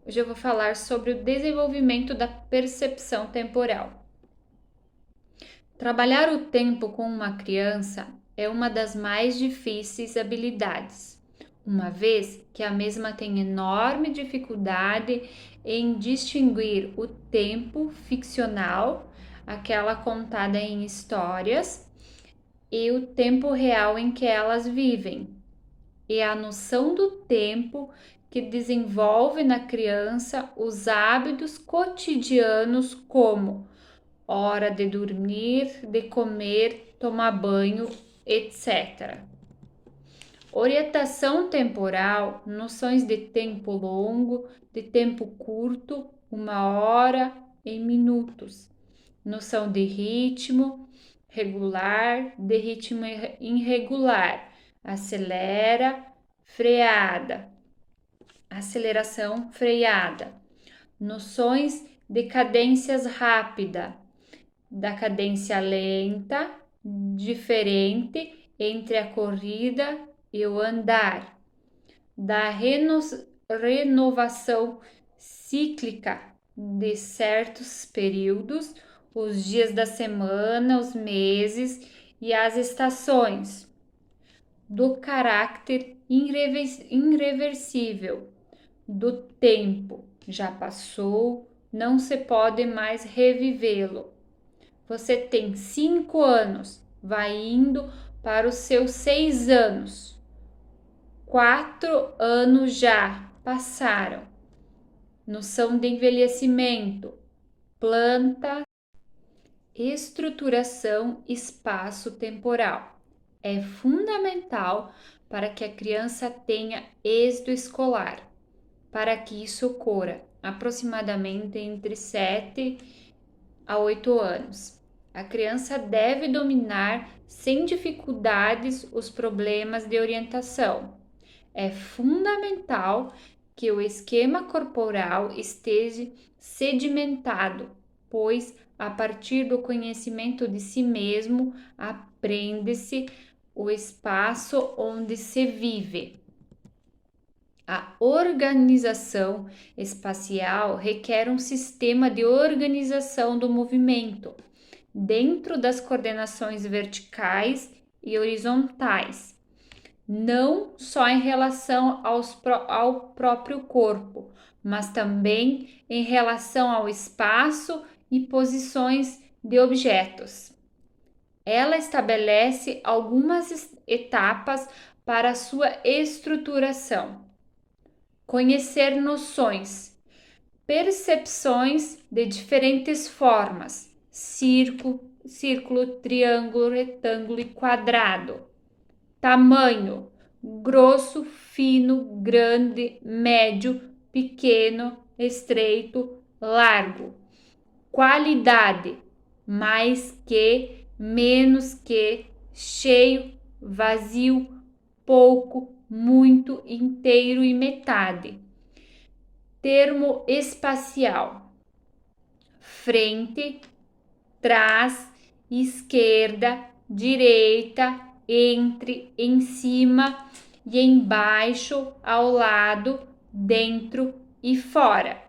Hoje eu vou falar sobre o desenvolvimento da percepção temporal. Trabalhar o tempo com uma criança é uma das mais difíceis habilidades, uma vez que a mesma tem enorme dificuldade em distinguir o tempo ficcional, aquela contada em histórias, e o tempo real em que elas vivem. E a noção do tempo que desenvolve na criança os hábitos cotidianos como hora de dormir, de comer, tomar banho, etc. Orientação temporal, noções de tempo longo, de tempo curto, uma hora em minutos. Noção de ritmo regular, de ritmo irregular, acelera, freada, aceleração, freada. Noções de cadências rápida, da cadência lenta, diferente entre a corrida e o andar, da renovação cíclica de certos períodos, os dias da semana, os meses e as estações, do caráter irreversível do tempo. Já passou, não se pode mais revivê-lo. Você tem 5 anos, vai indo para os seus 6 anos. 4 anos já passaram. Noção de envelhecimento, planta, estruturação espaço-temporal. É fundamental para que a criança tenha êxito escolar. Para que isso ocorra, aproximadamente entre 7 a 8 anos. A criança deve dominar sem dificuldades os problemas de orientação. É fundamental que o esquema corporal esteja sedimentado, pois a partir do conhecimento de si mesmo aprende-se o espaço onde se vive. A organização espacial requer um sistema de organização do movimento dentro das coordenações verticais e horizontais, não só em relação ao próprio corpo, mas também em relação ao espaço e posições de objetos. Ela estabelece algumas etapas para sua estruturação. Conhecer noções, percepções de diferentes formas, círculo, triângulo, retângulo e quadrado. Tamanho, grosso, fino, grande, médio, pequeno, estreito, largo. Qualidade, mais que, menos que, cheio, vazio, pouco, muito, inteiro e metade. Termo espacial: frente, trás, esquerda, direita, entre, em cima e embaixo, ao lado, dentro e fora.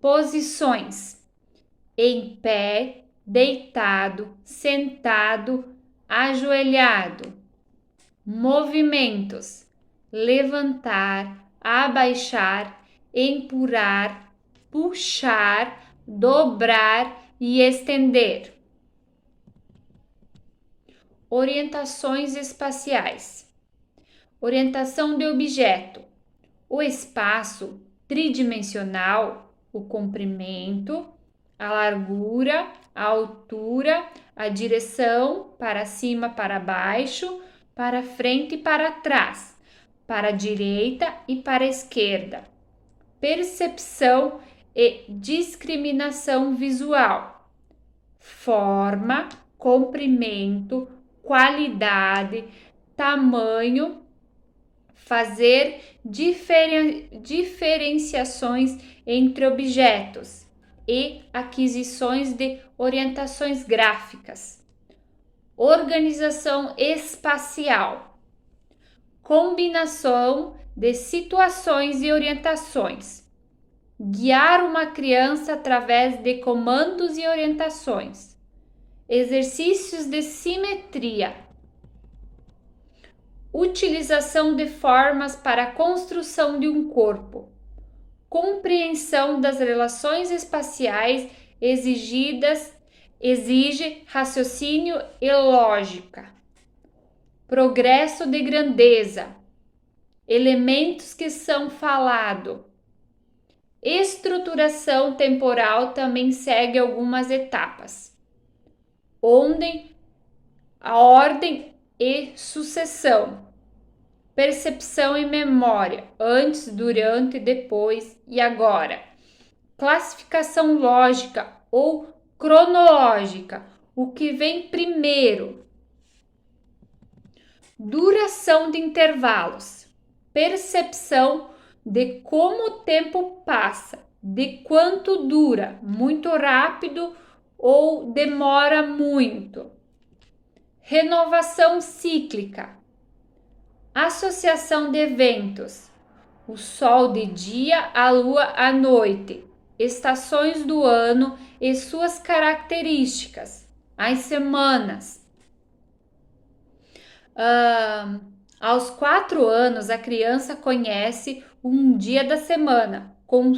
Posições: em pé, deitado, sentado, ajoelhado. Movimentos: levantar, abaixar, empurrar, puxar, dobrar e estender. Orientações espaciais: orientação de objeto. O espaço tridimensional, o comprimento, a largura, a altura, a direção, para cima, para baixo, para frente e para trás, para a direita e para a esquerda. Percepção e discriminação visual. Forma, comprimento, qualidade, tamanho, fazer diferenciações entre objetos e aquisições de orientações gráficas. Organização espacial, combinação de situações e orientações. guiar uma criança através de comandos e orientações, exercícios de simetria, utilização de formas para a construção de um corpo, compreensão das relações espaciais exige raciocínio e lógica, progresso de grandeza, elementos que são falados. Estruturação temporal também segue algumas etapas, onde a ordem e sucessão, percepção e memória, antes, durante, depois e agora, classificação lógica ou cronológica, o que vem primeiro, duração de intervalos, percepção de como o tempo passa, de quanto dura, muito rápido ou demora muito. Renovação cíclica, associação de eventos, o sol de dia, a lua à noite, estações do ano e suas características, as semanas. Aos 4 anos, a criança conhece um dia da semana. Com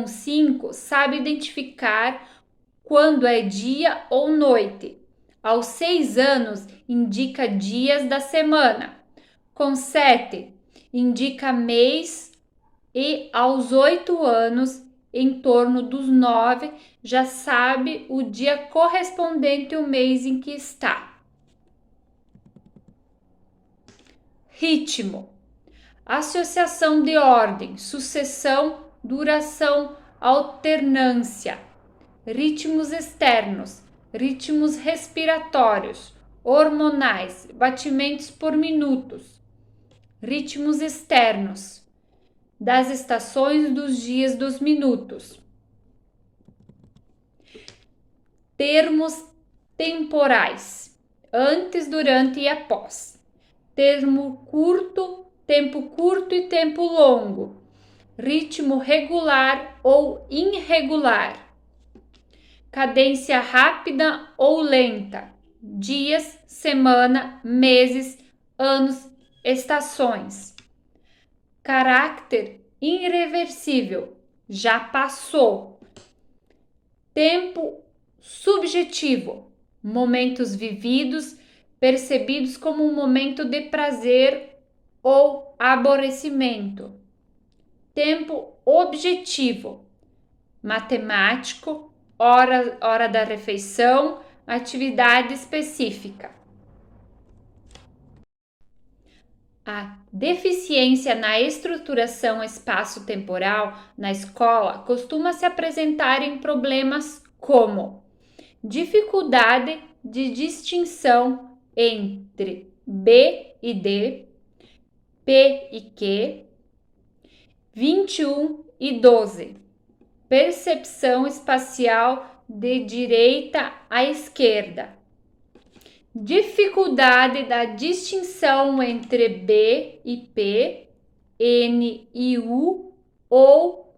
5, sabe identificar quando é dia ou noite. Aos 6 anos, indica dias da semana. Com 7, indica mês. E aos 8 anos, em torno dos 9, já sabe o dia correspondente ao mês em que está. Ritmo, associação de ordem, sucessão, duração, alternância. Ritmos externos, ritmos respiratórios, hormonais, batimentos por minutos. Ritmos externos, das estações, dos dias, dos minutos. Termos temporais, antes, durante e após. Termo curto, tempo curto e tempo longo. Ritmo regular ou irregular. Cadência rápida ou lenta. Dias, semana, meses, anos, estações. Caráter irreversível, já passou. Tempo subjetivo, momentos vividos, percebidos como um momento de prazer ou aborrecimento. Tempo objetivo, matemático, hora da refeição, atividade específica. A deficiência na estruturação espaço-temporal na escola costuma se apresentar em problemas como dificuldade de distinção entre B e D, P e Q, 21 e 12, percepção espacial de direita à esquerda, dificuldade da distinção entre B e P, N e U, ou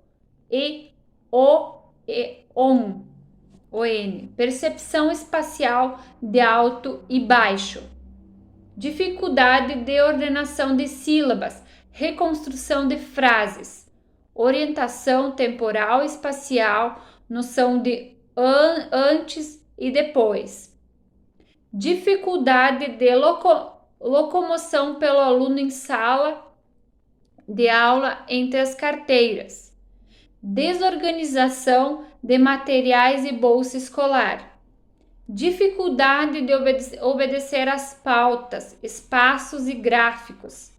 e O e ON. O N, percepção espacial de alto e baixo, dificuldade de ordenação de sílabas, reconstrução de frases, orientação temporal e espacial, noção de antes e depois, dificuldade de locomoção pelo aluno em sala de aula entre as carteiras, desorganização de materiais e bolsa escolar, dificuldade de obedecer às pautas, espaços e gráficos,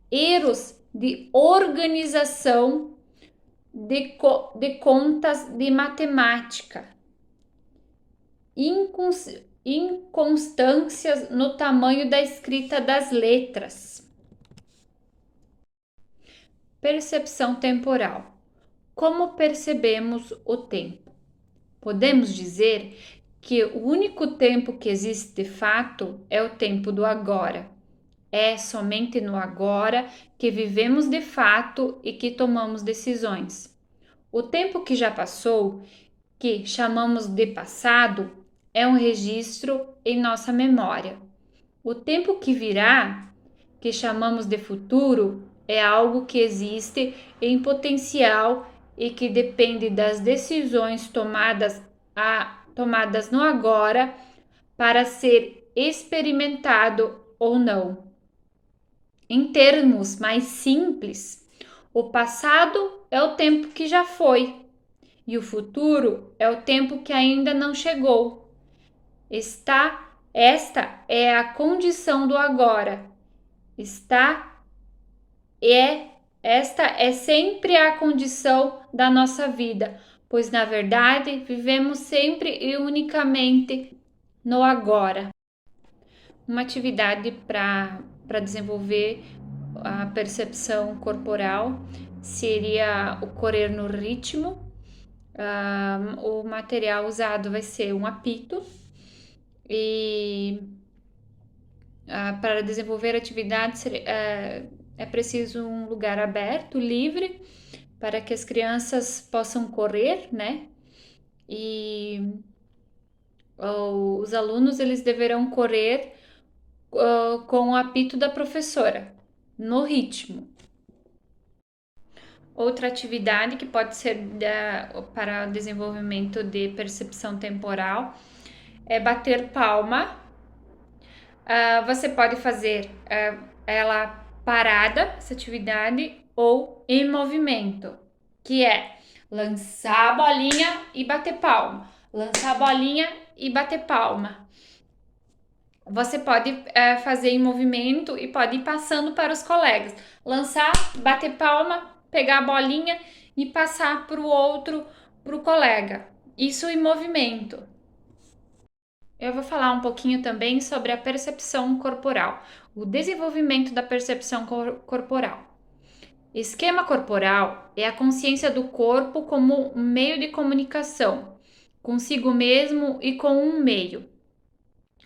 erros de organização de contas de matemática, inconstâncias no tamanho da escrita das letras. Percepção temporal. Como percebemos o tempo? Podemos dizer que o único tempo que existe de fato é o tempo do agora. É somente no agora que vivemos de fato e que tomamos decisões. O tempo que já passou, que chamamos de passado, é um registro em nossa memória. O tempo que virá, que chamamos de futuro, é algo que existe em potencial e que depende das decisões tomadas no agora para ser experimentado ou não. Em termos mais simples, o passado é o tempo que já foi e o futuro é o tempo que ainda não chegou. Esta é a condição do agora. Esta é sempre a condição da nossa vida, pois na verdade vivemos sempre e unicamente no agora. Uma atividade para desenvolver a percepção corporal seria o correr no ritmo. O material usado vai ser um apito e para desenvolver a atividade é preciso um lugar aberto, livre, para que as crianças possam correr, né? E os alunos eles deverão correr com o apito da professora, no ritmo. Outra atividade que pode ser para o desenvolvimento de percepção temporal é bater palma. Você pode fazer ela parada, essa atividade, ou em movimento, que é lançar a bolinha e bater palma, lançar a bolinha e bater palma. Você pode fazer em movimento e pode ir passando para os colegas. Lançar, bater palma, pegar a bolinha e passar para o colega. Isso em movimento. Eu vou falar um pouquinho também sobre a percepção corporal, o desenvolvimento da percepção corporal. Esquema corporal é a consciência do corpo como um meio de comunicação, consigo mesmo e com um meio.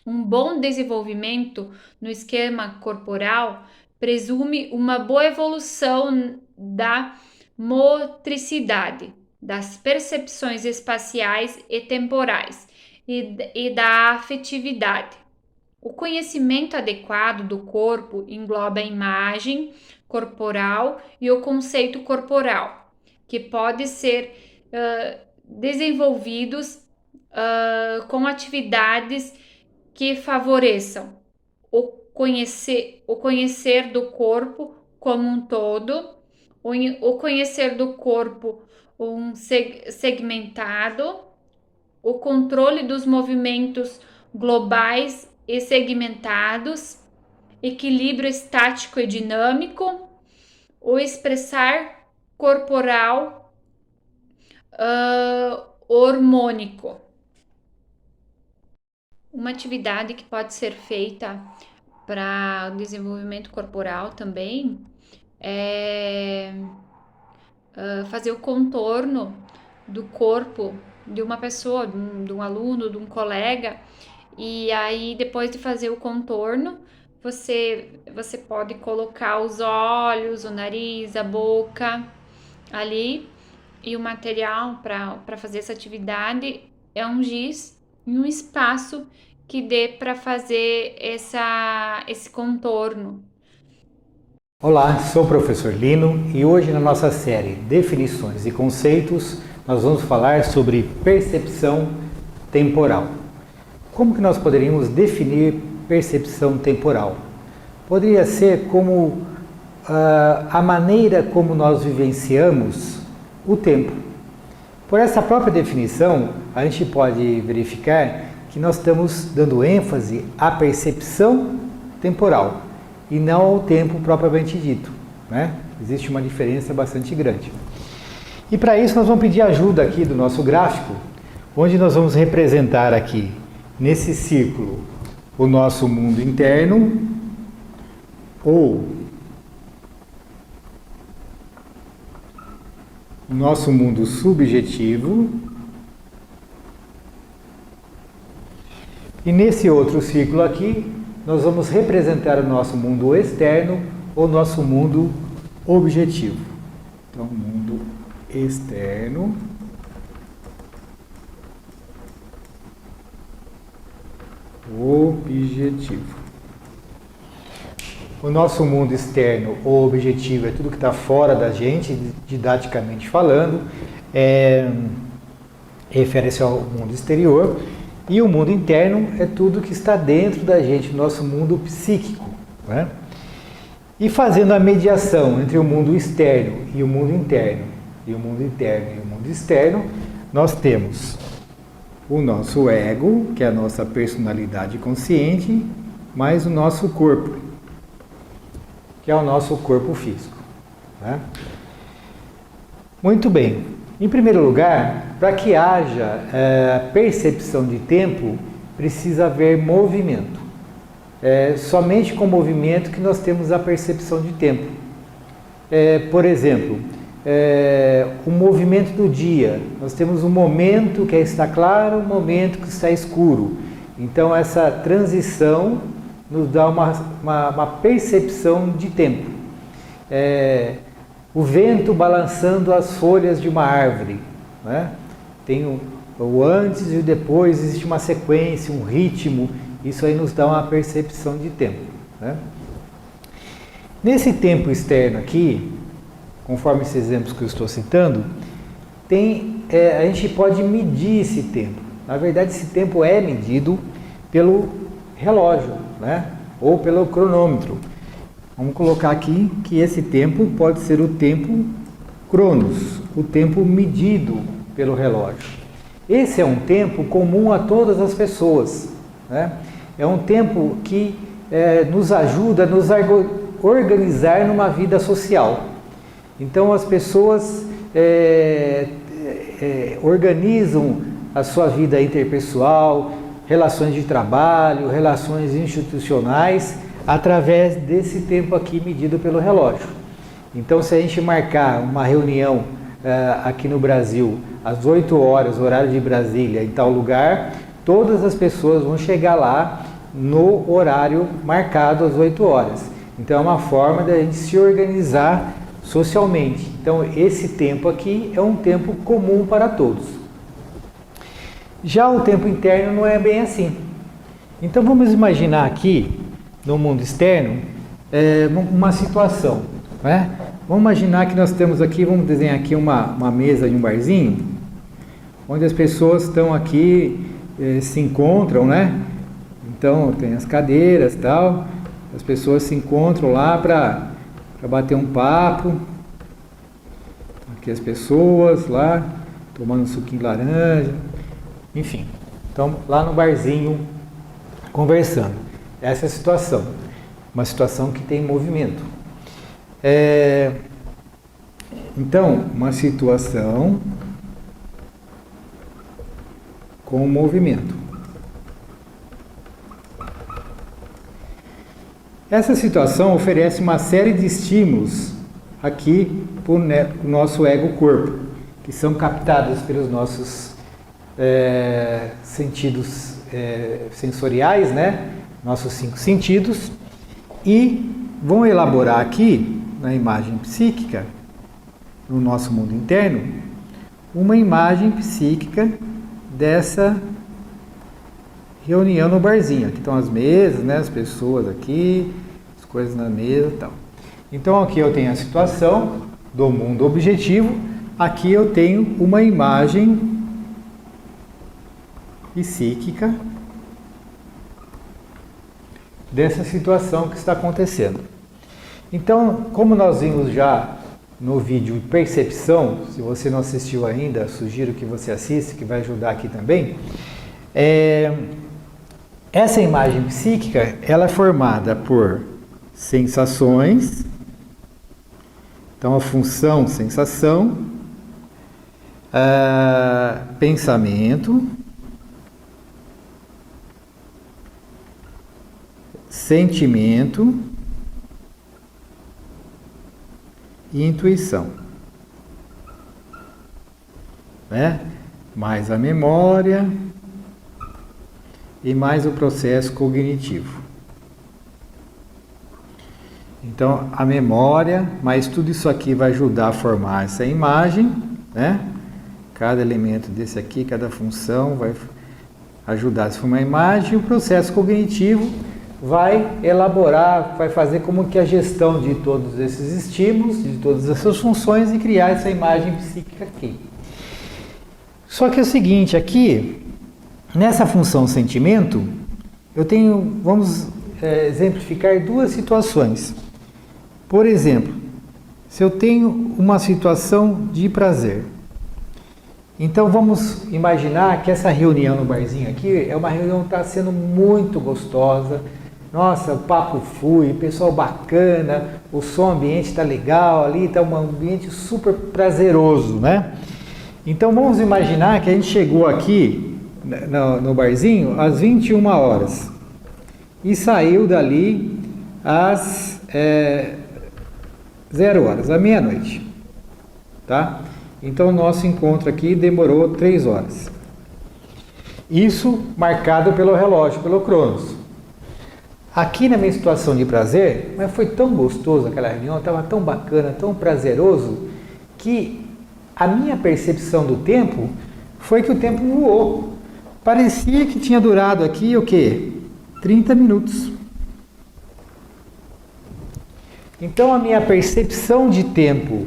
Um bom desenvolvimento no esquema corporal presume uma boa evolução da motricidade, das percepções espaciais e temporais e da afetividade. O conhecimento adequado do corpo engloba a imagem corporal e o conceito corporal, que pode ser desenvolvidos com atividades que favoreçam o conhecer do corpo como um todo, o conhecer do corpo segmentado, o controle dos movimentos globais e segmentados, equilíbrio estático e dinâmico, o expressar corporal hormônico. Uma atividade que pode ser feita para o desenvolvimento corporal também é fazer o contorno do corpo de uma pessoa, de um aluno, de um colega, e aí depois de fazer o contorno, você pode colocar os olhos, o nariz, a boca ali, e o material para fazer essa atividade é um giz em um espaço que dê para fazer esse contorno. Olá, sou o professor Lino e hoje na nossa série Definições e Conceitos nós vamos falar sobre percepção temporal. Como que nós poderíamos definir percepção temporal? Poderia ser como a maneira como nós vivenciamos o tempo. Por essa própria definição, a gente pode verificar que nós estamos dando ênfase à percepção temporal e não ao tempo propriamente dito, né? Existe uma diferença bastante grande. E para isso nós vamos pedir ajuda aqui do nosso gráfico, onde nós vamos representar aqui, nesse círculo, o nosso mundo interno, ou o nosso mundo subjetivo, e nesse outro círculo aqui, nós vamos representar o nosso mundo externo ou nosso mundo objetivo. Então, mundo externo, objetivo. O nosso mundo externo ou objetivo é tudo que está fora da gente, didaticamente falando, refere-se ao mundo exterior, e o mundo interno é tudo que está dentro da gente, nosso mundo psíquico, né? E fazendo a mediação entre o mundo externo e o mundo interno, e o mundo interno e o mundo externo, nós temos o nosso ego, que é a nossa personalidade consciente, mais o nosso corpo, que é o nosso corpo físico, né? Muito bem. Em primeiro lugar, para que haja percepção de tempo, precisa haver movimento. É somente com movimento que nós temos a percepção de tempo. Por exemplo, o movimento do dia. Nós temos um momento que está claro, um momento que está escuro. Então, essa transição nos dá uma percepção de tempo. O vento balançando as folhas de uma árvore, né? Tem o antes e o depois, existe uma sequência, um ritmo, isso aí nos dá uma percepção de tempo, né? Nesse tempo externo aqui, conforme esses exemplos que eu estou citando, a gente pode medir esse tempo. Na verdade, esse tempo é medido pelo relógio, né? Ou pelo cronômetro. Vamos colocar aqui que esse tempo pode ser o tempo cronos, o tempo medido pelo relógio. Esse é um tempo comum a todas as pessoas, né? É um tempo que nos ajuda a nos organizar numa vida social. Então as pessoas organizam a sua vida interpessoal, relações de trabalho, relações institucionais, através desse tempo aqui medido pelo relógio. Então, se a gente marcar uma reunião aqui no Brasil às 8 horas, horário de Brasília, em tal lugar, todas as pessoas vão chegar lá no horário marcado às 8 horas. Então, é uma forma de a gente se organizar socialmente. Então, esse tempo aqui é um tempo comum para todos. Já o tempo interno não é bem assim. Então, vamos imaginar aqui, no mundo externo, uma situação, né? Vamos imaginar que nós temos aqui, vamos desenhar aqui uma mesa de um barzinho, onde as pessoas estão aqui, se encontram, né? Então tem as cadeiras e tal, as pessoas se encontram lá para bater um papo. Aqui as pessoas lá, tomando um suquinho de laranja, enfim. Então lá no barzinho, conversando. Essa é a situação, uma situação que tem movimento. Então, uma situação com movimento. Essa situação oferece uma série de estímulos aqui para o nosso ego-corpo, que são captados pelos nossos sentidos sensoriais, né? Nossos 5 sentidos, e vão elaborar aqui, na imagem psíquica, no nosso mundo interno, uma imagem psíquica dessa reunião no barzinho. Aqui estão as mesas, né, as pessoas aqui, as coisas na mesa e tal. Então aqui eu tenho a situação do mundo objetivo, aqui eu tenho uma imagem psíquica dessa situação que está acontecendo. Então, como nós vimos já no vídeo Percepção, se você não assistiu ainda, sugiro que você assista, que vai ajudar aqui também. Essa imagem psíquica, ela é formada por sensações, então a função sensação, pensamento, sentimento e intuição, né? Mais a memória e mais o processo cognitivo. Então, a memória, mas tudo isso aqui vai ajudar a formar essa imagem, né? Cada elemento desse aqui, cada função vai ajudar a se formar a imagem, e o processo cognitivo vai elaborar, vai fazer como que a gestão de todos esses estímulos, de todas essas funções e criar essa imagem psíquica aqui. Só que é o seguinte, aqui, nessa função sentimento, eu tenho, vamos exemplificar duas situações. Por exemplo, se eu tenho uma situação de prazer, então vamos imaginar que essa reunião no barzinho aqui é uma reunião que está sendo muito gostosa. Nossa, o papo flui, pessoal bacana, o som ambiente está legal ali, está um ambiente super prazeroso, né? Então vamos imaginar que a gente chegou aqui no barzinho às 21 horas e saiu dali às 0 horas, à meia-noite, tá? Então o nosso encontro aqui demorou 3 horas. Isso marcado pelo relógio, pelo Cronos. Aqui na minha situação de prazer, mas foi tão gostoso aquela reunião, estava tão bacana, tão prazeroso, que a minha percepção do tempo foi que o tempo voou. Parecia que tinha durado aqui o quê? 30 minutos. Então a minha percepção de tempo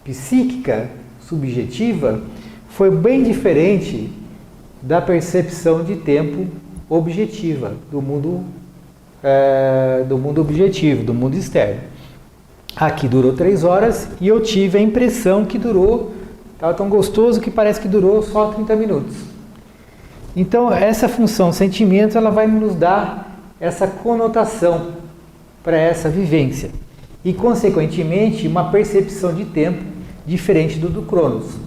psíquica, subjetiva, foi bem diferente da percepção de tempo objetiva, do mundo objetivo, do mundo externo. Aqui durou 3 horas e eu tive a impressão que estava tão gostoso que parece que durou só 30 minutos. Então essa função sentimento, ela vai nos dar essa conotação para essa vivência e consequentemente uma percepção de tempo diferente do Cronos.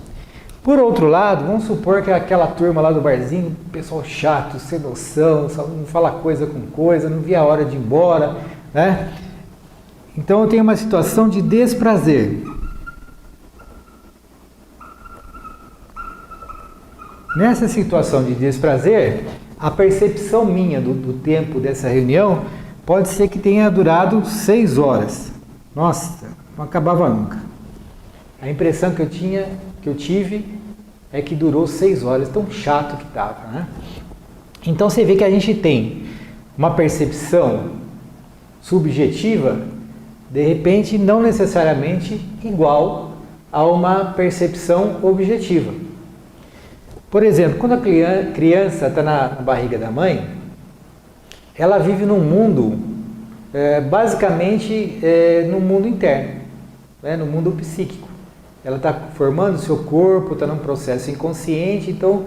Por outro lado, vamos supor que aquela turma lá do barzinho, pessoal chato, sem noção, só não fala coisa com coisa, não via a hora de ir embora, né? Então eu tenho uma situação de desprazer. Nessa situação de desprazer, a percepção minha do tempo dessa reunião pode ser que tenha durado 6 horas. Nossa, não acabava nunca. A impressão que eu tive é que durou 6 horas, tão chato que estava, né? Então você vê que a gente tem uma percepção subjetiva, de repente não necessariamente igual a uma percepção objetiva. Por exemplo, quando a criança está na barriga da mãe, ela vive num mundo, basicamente no mundo interno, né, no mundo psíquico. Ela está formando o seu corpo, está num processo inconsciente, então,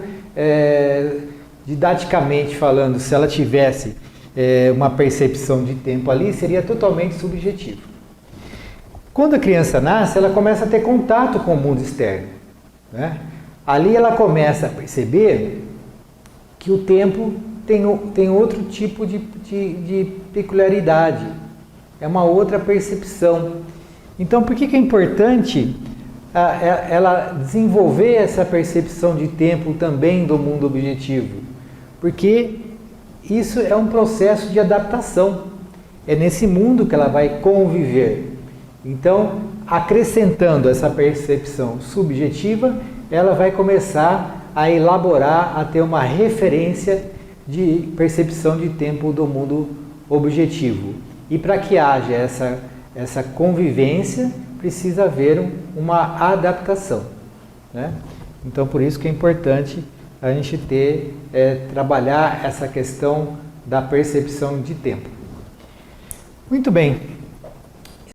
didaticamente falando, se ela tivesse uma percepção de tempo ali, seria totalmente subjetivo. Quando a criança nasce, ela começa a ter contato com o mundo externo, né? Ali ela começa a perceber que o tempo tem outro tipo de peculiaridade, é uma outra percepção. Então, por que é importante ela desenvolver essa percepção de tempo também do mundo objetivo? Porque isso é um processo de adaptação, é nesse mundo que ela vai conviver. Então, acrescentando essa percepção subjetiva, ela vai começar a elaborar, a ter uma referência de percepção de tempo do mundo objetivo. E para que haja essa convivência, precisa haver uma adaptação, né? Então, por isso que é importante a gente trabalhar essa questão da percepção de tempo. Muito bem.